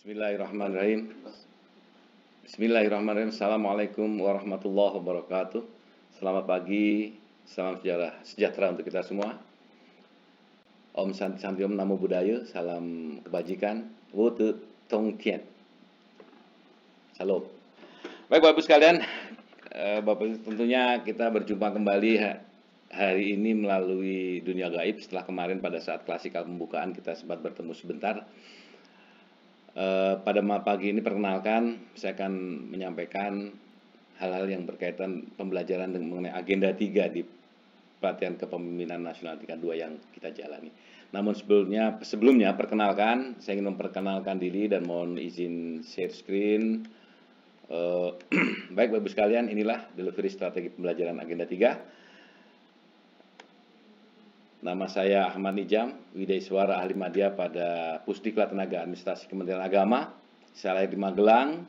Bismillahirrahmanirrahim. Bismillahirrahmanirrahim. Assalamualaikum warahmatullahi wabarakatuh. Selamat pagi, salam sejahtera untuk kita semua. Om Santi Santi Om Namo Buddhaya, salam kebajikan. Wo Tu Tong Tien. Salam. Baik Bapak Ibu sekalian, Bapak Ibu tentunya kita berjumpa kembali hari ini melalui dunia gaib setelah kemarin pada saat klasikal pembukaan kita sempat bertemu sebentar. Pada pagi ini perkenalkan, saya akan menyampaikan hal-hal yang berkaitan pembelajaran mengenai agenda 3 di pelatihan kepemimpinan nasional tingkat 2 yang kita jalani. Namun sebelumnya perkenalkan, saya ingin memperkenalkan diri dan mohon izin share screen. Baik Bapak Ibu sekalian, inilah delivery strategi pembelajaran agenda 3. Nama saya Ahmad Nijam, Widaiswara Ahli Madya pada Pusdiklat Tenaga Administrasi Kementerian Agama. Saya lahir di Magelang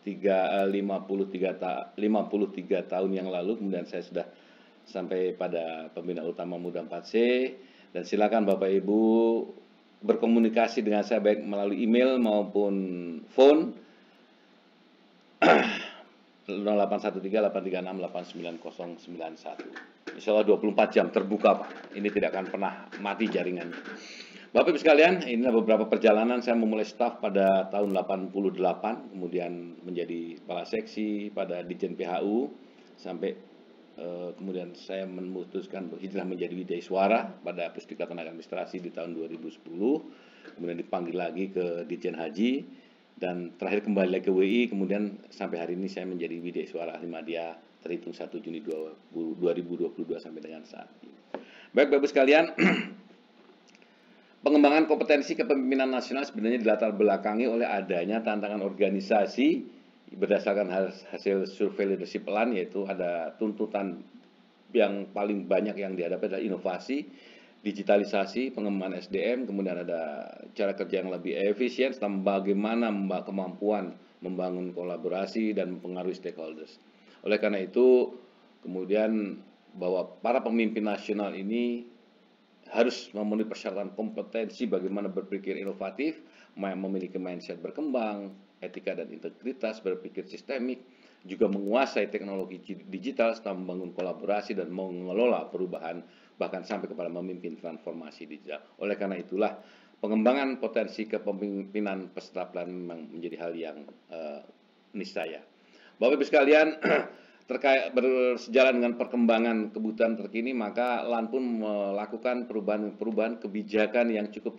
53 tahun yang lalu, kemudian saya sudah sampai pada Pembina Utama Muda 4C. Dan silakan Bapak Ibu berkomunikasi dengan saya baik melalui email maupun phone 0813-836-89091. Insya Allah 24 jam terbuka Pak. Ini tidak akan pernah mati jaringannya. Bapak Ibu sekalian, inilah beberapa perjalanan saya memulai staf pada tahun 88, kemudian menjadi kepala seksi pada Ditjen PHU, sampai kemudian saya memutuskan berhijrah menjadi Widaiswara pada Pusdiklat Tenaga Administrasi di tahun 2010, kemudian dipanggil lagi ke Ditjen Haji, dan terakhir kembali lagi ke WI, kemudian sampai hari ini saya menjadi Widaiswara Ahli Madya terhitung 1 Juni 2022 sampai dengan saat ini. Baik Bapak Ibu sekalian, pengembangan kompetensi kepemimpinan nasional sebenarnya dilatar belakangi oleh adanya tantangan organisasi berdasarkan hasil survei leadership plan, yaitu ada tuntutan yang paling banyak yang dihadapi adalah inovasi, digitalisasi, pengembangan SDM, kemudian ada cara kerja yang lebih efisien, serta bagaimana kemampuan membangun kolaborasi dan mempengaruhi stakeholders. Oleh karena itu, kemudian bahwa para pemimpin nasional ini harus memenuhi persyaratan kompetensi bagaimana berpikir inovatif, memiliki mindset berkembang, etika dan integritas, berpikir sistemik, juga menguasai teknologi digital, serta membangun kolaborasi dan mengelola perubahan, bahkan sampai kepada memimpin transformasi digital. Oleh karena itulah, pengembangan potensi kepemimpinan peserta plan memang menjadi hal yang niscaya. Bapak Ibu sekalian, terkait bersejalan dengan perkembangan kebutuhan terkini, maka LAN pun melakukan perubahan kebijakan yang cukup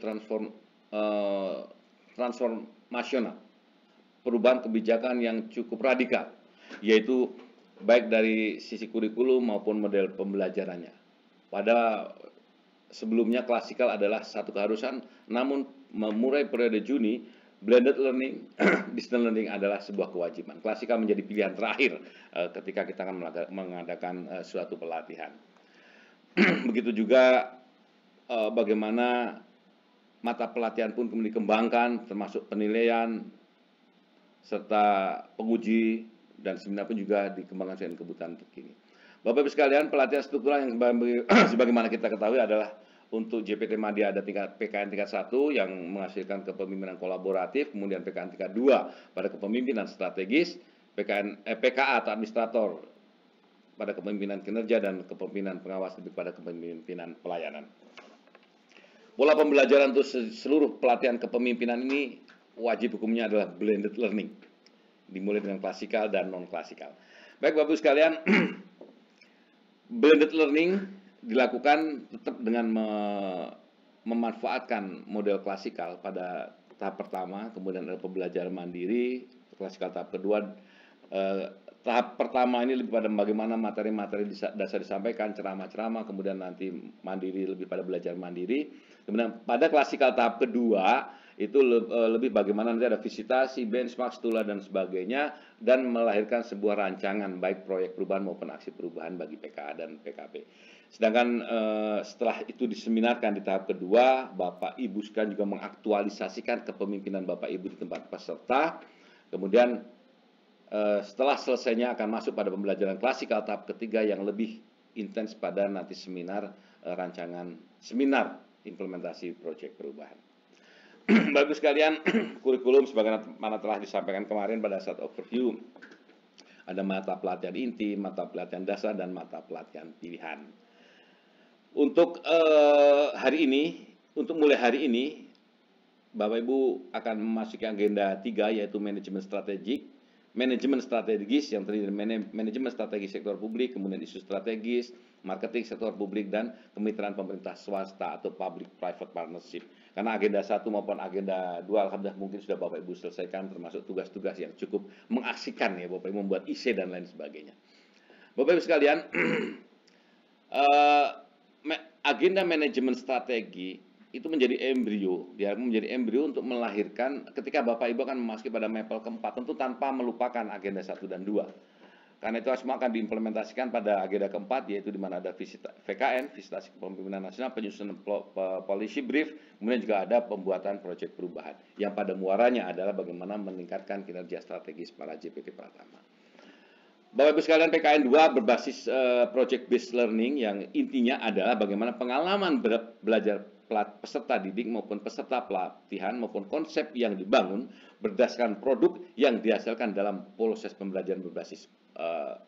transformasional, perubahan kebijakan yang cukup radikal, yaitu baik dari sisi kurikulum maupun model pembelajarannya. Pada sebelumnya klasikal adalah satu keharusan, namun memulai periode Juni, blended learning, distance learning adalah sebuah kewajiban. Klasikal menjadi pilihan terakhir ketika kita akan mengadakan suatu pelatihan. Begitu juga bagaimana mata pelatihan pun kemudian dikembangkan, termasuk penilaian, serta penguji, dan seminar pun juga dikembangkan dengan kebutuhan terkini. Bapak Ibu sekalian, pelatihan struktural yang sebagaimana kita ketahui adalah untuk JPT Madya ada PKN tingkat 1 yang menghasilkan kepemimpinan kolaboratif, kemudian PKN tingkat 2 pada kepemimpinan strategis, PKA atau administrator pada kepemimpinan kinerja, dan kepemimpinan pengawas lebih pada kepemimpinan pelayanan. Pola pembelajaran untuk seluruh pelatihan kepemimpinan ini wajib hukumnya adalah blended learning, dimulai dengan klasikal dan non-klasikal. Baik Bapak Ibu sekalian, blended learning dilakukan tetap dengan memanfaatkan model klasikal pada tahap pertama, kemudian ada pembelajaran mandiri, klasikal tahap kedua. Tahap pertama ini lebih pada bagaimana materi-materi dasar disampaikan, ceramah-ceramah, kemudian nanti mandiri lebih pada belajar mandiri. Kemudian pada klasikal tahap kedua itu lebih bagaimana nanti ada visitasi, benchmark, stula dan sebagainya, dan melahirkan sebuah rancangan baik proyek perubahan maupun aksi perubahan bagi PKA dan PKP. Sedangkan setelah itu diseminarkan di tahap kedua, Bapak Ibu sekalian juga mengaktualisasikan kepemimpinan Bapak Ibu di tempat peserta. Kemudian setelah selesainya akan masuk pada pembelajaran klasikal tahap ketiga yang lebih intens pada nanti seminar rancangan seminar implementasi proyek perubahan. Bapak Ibu sekalian, kurikulum sebagaimana telah disampaikan kemarin pada saat overview, ada mata pelatihan inti, mata pelatihan dasar, dan mata pelatihan pilihan. Untuk mulai hari ini, Bapak Ibu akan memasuki agenda 3, yaitu manajemen strategis yang terdiri dari manajemen strategis sektor publik, kemudian isu strategis, marketing sektor publik, dan kemitraan pemerintah swasta atau public-private partnership. Karena agenda 1 maupun agenda 2 alhamdulillah mungkin sudah Bapak Ibu selesaikan, termasuk tugas-tugas yang cukup mengaksikan ya Bapak Ibu, membuat IC dan lain sebagainya. Bapak Ibu sekalian, agenda manajemen strategi itu menjadi embrio, untuk melahirkan ketika Bapak Ibu akan memasuki pada mapel keempat, tentu tanpa melupakan agenda 1 dan 2. Karena itu semua akan diimplementasikan pada agenda keempat, yaitu di mana ada VKN, visitasi kepemimpinan nasional, penyusunan policy brief, kemudian juga ada pembuatan proyek perubahan, yang pada muaranya adalah bagaimana meningkatkan kinerja strategis para JPT Pratama. Bapak Ibu sekalian, PKN 2 berbasis project based learning yang intinya adalah bagaimana pengalaman belajar peserta didik maupun peserta pelatihan maupun konsep yang dibangun berdasarkan produk yang dihasilkan dalam proses pembelajaran berbasis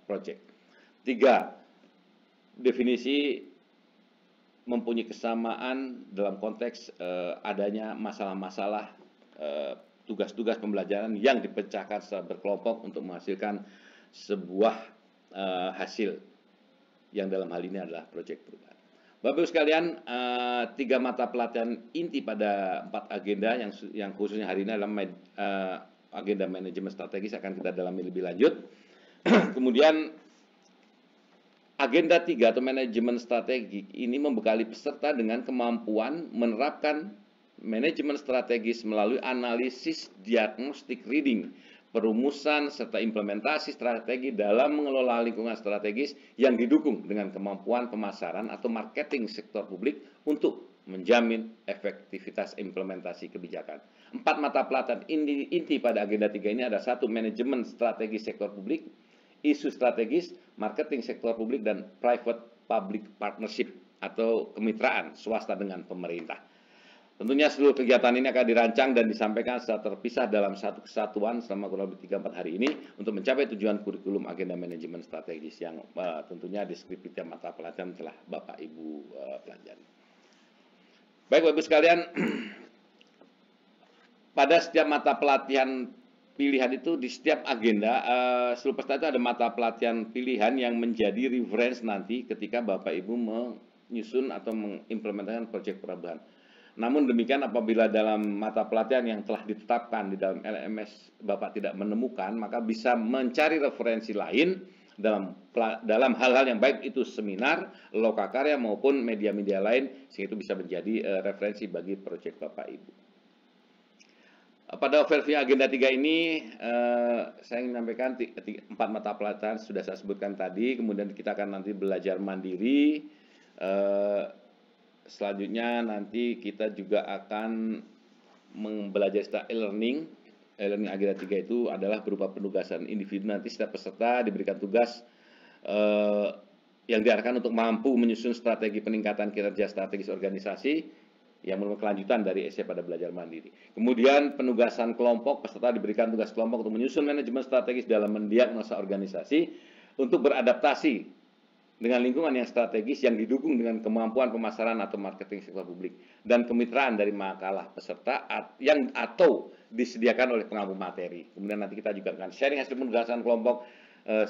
project. 3. Definisi mempunyai kesamaan dalam konteks adanya masalah-masalah tugas-tugas pembelajaran yang dipecahkan secara berkelompok untuk menghasilkan sebuah hasil yang dalam hal ini adalah proyek perubahan. Bapak Ibu sekalian, 3 mata pelatihan inti pada 4 agenda yang khususnya hari ini adalah agenda manajemen strategis akan kita dalami lebih lanjut. Kemudian agenda 3 atau manajemen strategik ini membekali peserta dengan kemampuan menerapkan manajemen strategis melalui analisis diagnostic reading, perumusan serta implementasi strategi dalam mengelola lingkungan strategis yang didukung dengan kemampuan pemasaran atau marketing sektor publik untuk menjamin efektivitas implementasi kebijakan. 4 mata pelatihan inti pada agenda 3 ini ada 1. Manajemen strategis sektor publik, isu strategis, marketing sektor publik, dan private public partnership atau kemitraan swasta dengan pemerintah. Tentunya seluruh kegiatan ini akan dirancang dan disampaikan secara terpisah dalam satu kesatuan selama kurang lebih 3-4 hari ini untuk mencapai tujuan kurikulum agenda manajemen strategis yang tentunya deskripsi mata pelatihan telah Bapak Ibu pelajari. Baik Bapak Ibu sekalian, pada setiap mata pelatihan pilihan itu di setiap agenda seluruh peserta itu ada mata pelatihan pilihan yang menjadi reference nanti ketika Bapak Ibu menyusun atau mengimplementasikan proyek perubahan. Namun demikian apabila dalam mata pelatihan yang telah ditetapkan di dalam LMS Bapak tidak menemukan, maka bisa mencari referensi lain dalam hal-hal yang baik itu seminar, lokakarya maupun media-media lain, sehingga itu bisa menjadi referensi bagi proyek Bapak Ibu. Pada overview agenda 3 ini saya ingin menyampaikan 4 mata pelatihan sudah saya sebutkan tadi, kemudian kita akan nanti belajar mandiri. Selanjutnya nanti kita juga akan belajar secara e-learning. E-learning agenda 3 itu adalah berupa penugasan individu. Nanti setiap peserta diberikan tugas yang diarahkan untuk mampu menyusun strategi peningkatan kinerja strategis organisasi yang merupakan kelanjutan dari essay pada belajar mandiri. Kemudian penugasan kelompok, peserta diberikan tugas kelompok untuk menyusun manajemen strategis dalam mendiagnosa organisasi untuk beradaptasi dengan lingkungan yang strategis yang didukung dengan kemampuan pemasaran atau marketing sektor publik dan kemitraan dari makalah peserta atau disediakan oleh pengampu materi. Kemudian nanti kita juga akan sharing hasil penugasan kelompok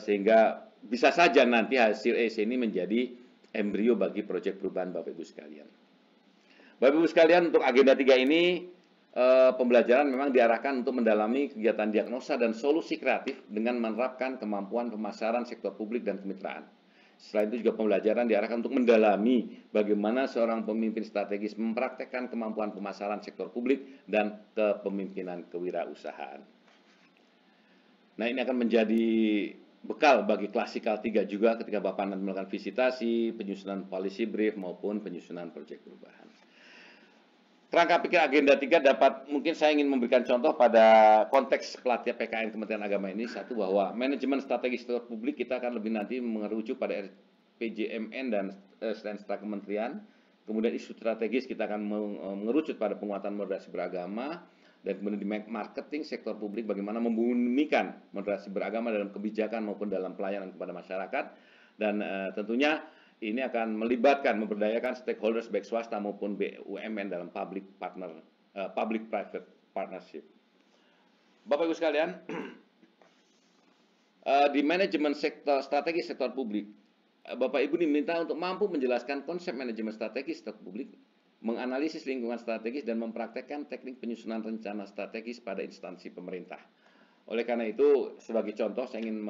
sehingga bisa saja nanti hasil essay ini menjadi embrio bagi proyek perubahan Bapak Ibu sekalian. Bapak Ibu sekalian, untuk agenda 3 ini pembelajaran memang diarahkan untuk mendalami kegiatan diagnosa dan solusi kreatif dengan menerapkan kemampuan pemasaran sektor publik dan kemitraan. Selain itu juga pembelajaran diarahkan untuk mendalami bagaimana seorang pemimpin strategis mempraktekkan kemampuan pemasaran sektor publik dan kepemimpinan kewirausahaan. Nah, ini akan menjadi bekal bagi klasikal 3 juga ketika Bapak nanti melakukan visitasi, penyusunan policy brief maupun penyusunan proyek perubahan. Kerangka pikir agenda 3 dapat, mungkin saya ingin memberikan contoh pada konteks pelatihan PKN Kementerian Agama ini. Satu, bahwa manajemen strategi sektor publik kita akan lebih nanti mengerucut pada RPJMN dan Stenstra Kementerian Kemudian isu strategis kita akan mengerucut pada penguatan moderasi beragama, dan kemudian di marketing sektor publik bagaimana membumikan moderasi beragama dalam kebijakan maupun dalam pelayanan kepada masyarakat, dan tentunya ini akan melibatkan memberdayakan stakeholders baik swasta maupun BUMN dalam public private partnership. Bapak Ibu sekalian, di manajemen strategi sektor publik, Bapak Ibu diminta untuk mampu menjelaskan konsep manajemen strategis sektor publik, menganalisis lingkungan strategis, dan mempraktekkan teknik penyusunan rencana strategis pada instansi pemerintah. Oleh karena itu, sebagai contoh, saya ingin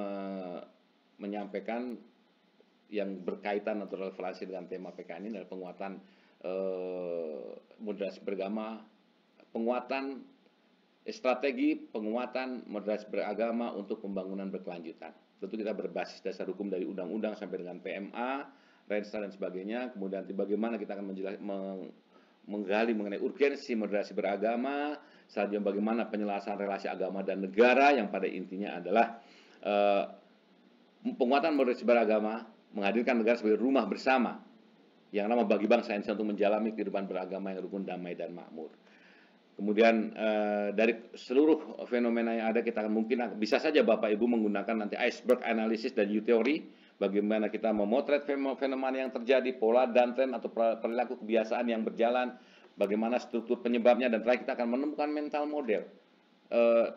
menyampaikan yang berkaitan atau relevansi dengan tema PK ini adalah penguatan moderasi beragama, penguatan strategi penguatan moderasi beragama untuk pembangunan berkelanjutan. Tentu kita berbasis dasar hukum dari undang-undang sampai dengan PMA, Renstra dan sebagainya. Kemudian bagaimana kita akan menggali mengenai urgensi moderasi beragama, selanjutnya bagaimana penyelesaian relasi agama dan negara yang pada intinya adalah penguatan moderasi beragama, menghadirkan negara sebagai rumah bersama yang nama bagi bangsa Indonesia untuk menjalani kehidupan beragama yang rukun, damai, dan makmur. Kemudian dari seluruh fenomena yang ada, kita akan mungkin bisa saja Bapak Ibu menggunakan nanti iceberg analysis dan U-teori, bagaimana kita memotret fenomena yang terjadi, pola dan tren atau perilaku kebiasaan yang berjalan, bagaimana struktur penyebabnya, dan terakhir kita akan menemukan mental model,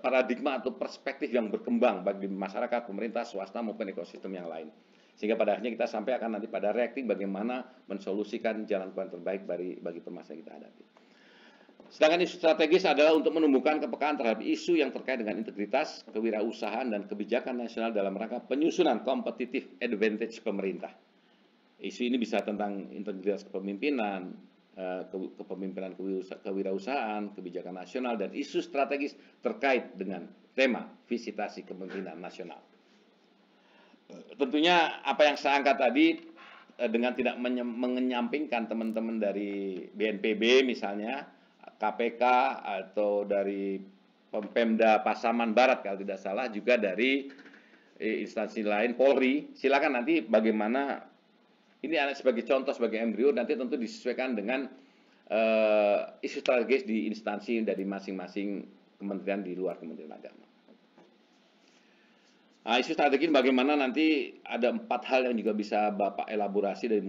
paradigma atau perspektif yang berkembang bagi masyarakat, pemerintah, swasta maupun ekosistem yang lain. Sehingga pada akhirnya kita sampai akan nanti pada reaktif bagaimana mensolusikan jalan keluar terbaik bagi permasalahan yang kita hadapi. Sedangkan isu strategis adalah untuk menumbuhkan kepekaan terhadap isu yang terkait dengan integritas, kewirausahaan, dan kebijakan nasional dalam rangka penyusunan competitive advantage pemerintah. Isu ini bisa tentang integritas kepemimpinan, kepemimpinan kewirausahaan, kebijakan nasional, dan isu strategis terkait dengan tema visitasi kepemimpinan nasional. Tentunya apa yang saya angkat tadi dengan tidak menyampingkan teman-teman dari BNPB misalnya, KPK, atau dari Pemda Pasaman Barat kalau tidak salah, juga dari instansi lain, Polri. Silakan nanti bagaimana ini sebagai contoh, sebagai embrio, nanti tentu disesuaikan dengan isu strategis di instansi dari masing-masing kementerian di luar Kementerian Agama. Nah, isu strategis bagaimana nanti ada 4 hal yang juga bisa Bapak elaborasi dari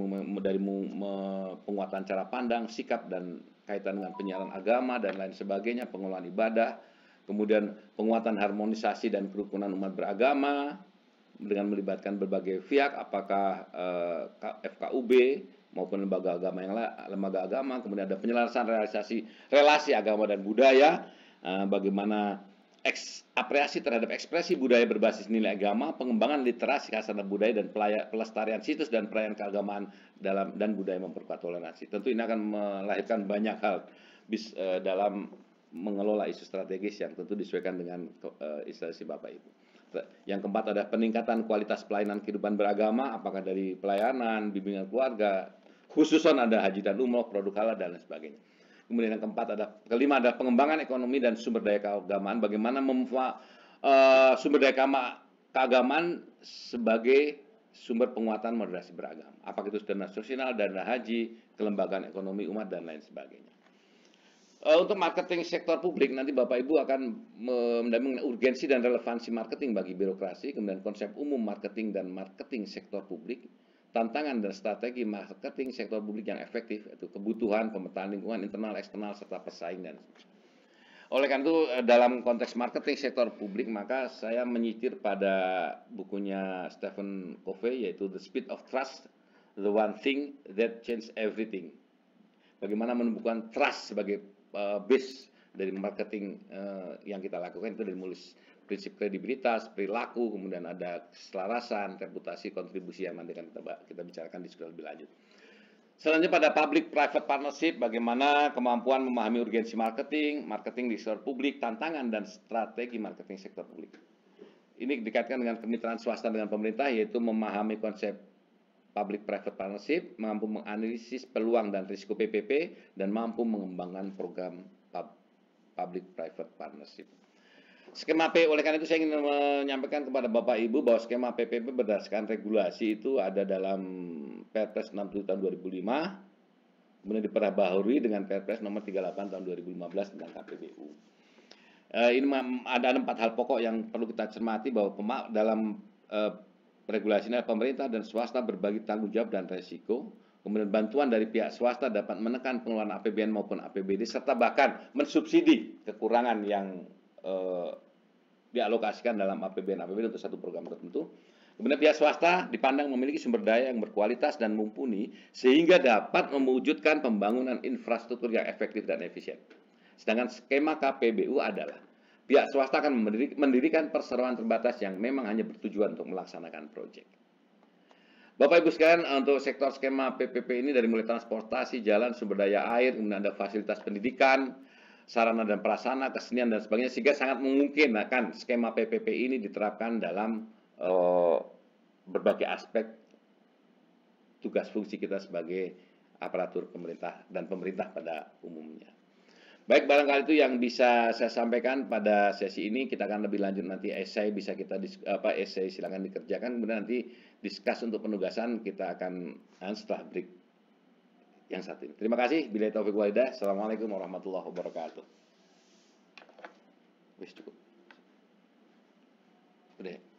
penguatan cara pandang, sikap, dan kaitan dengan penyiaran agama dan lain sebagainya, pengelolaan ibadah, kemudian penguatan harmonisasi dan kerukunan umat beragama dengan melibatkan berbagai pihak, apakah FKUB maupun lembaga agama, kemudian ada penyelesaian relasi agama dan budaya, bagaimana apresiasi terhadap ekspresi budaya berbasis nilai agama, pengembangan literasi khasana budaya, dan pelestarian situs dan perayaan keagamaan dan budaya memperkuat toleransi. Tentu ini akan melahirkan banyak hal dalam mengelola isu strategis yang tentu disesuaikan dengan instansi Bapak Ibu. Yang keempat adalah peningkatan kualitas pelayanan kehidupan beragama, apakah dari pelayanan, bimbingan keluarga, khususan ada haji dan umroh, produk halal, dan lain sebagainya. Kemudian yang kelima adalah pengembangan ekonomi dan sumber daya keagamaan, bagaimana sumber daya keagamaan sebagai sumber penguatan moderasi beragama. Apakah itu dana sosial, dana haji, kelembagaan ekonomi umat, dan lain sebagainya. Untuk marketing sektor publik, nanti Bapak Ibu akan mendampingi urgensi dan relevansi marketing bagi birokrasi, kemudian konsep umum marketing dan marketing sektor publik, tantangan dan strategi marketing sektor publik yang efektif, yaitu kebutuhan, pemetaan lingkungan internal, eksternal, serta pesaing. Dan oleh karena itu, dalam konteks marketing sektor publik, maka saya menyitir pada bukunya Stephen Covey, yaitu The Speed of Trust, The One Thing That Changed Everything. Bagaimana menumbuhkan trust sebagai base dari marketing yang kita lakukan, itu dari mulai prinsip kredibilitas, perilaku, kemudian ada keselarasan, reputasi, kontribusi yang nanti akan kita bicarakan diskusi lebih lanjut. Selanjutnya pada public-private partnership, bagaimana kemampuan memahami urgensi marketing di sektor publik, tantangan dan strategi marketing sektor publik. Ini dikaitkan dengan kemitraan swasta dengan pemerintah, yaitu memahami konsep public-private partnership, mampu menganalisis peluang dan risiko PPP, dan mampu mengembangkan program public-private partnership. Skema oleh karena itu saya ingin menyampaikan kepada Bapak Ibu bahwa skema PPP berdasarkan regulasi itu ada dalam Perpres 60 tahun 2005, kemudian diperbaharui dengan Perpres nomor 38 tahun 2015 tentang KPBU. Ini ada 4 hal pokok yang perlu kita cermati bahwa dalam regulasi ini pemerintah dan swasta berbagi tanggung jawab dan resiko. Kemudian bantuan dari pihak swasta dapat menekan pengeluaran APBN maupun APBD serta bahkan mensubsidi kekurangan yang dialokasikan dalam APBN untuk satu program tertentu. Kemudian pihak swasta dipandang memiliki sumber daya yang berkualitas dan mumpuni sehingga dapat mewujudkan pembangunan infrastruktur yang efektif dan efisien. Sedangkan skema KPBU adalah pihak swasta akan mendirikan perseroan terbatas yang memang hanya bertujuan untuk melaksanakan proyek. Bapak Ibu sekalian, untuk sektor skema PPP ini dari mulai transportasi, jalan, sumber daya air, kemudian ada fasilitas pendidikan, sarana dan prasarana, kesenian dan sebagainya, sehingga sangat memungkinkan skema PPP ini diterapkan dalam berbagai aspek tugas fungsi kita sebagai aparatur pemerintah dan pemerintah pada umumnya. Baik, barangkali itu yang bisa saya sampaikan pada sesi ini. Kita akan lebih lanjut nanti esai bisa kita esai silakan dikerjakan, kemudian nanti diskus untuk penugasan kita akan setelah break yang satu ini. Terima kasih. Billahi taufiq wal hidayah. Assalamualaikum warahmatullahi wabarakatuh. Wis cukup. Udah.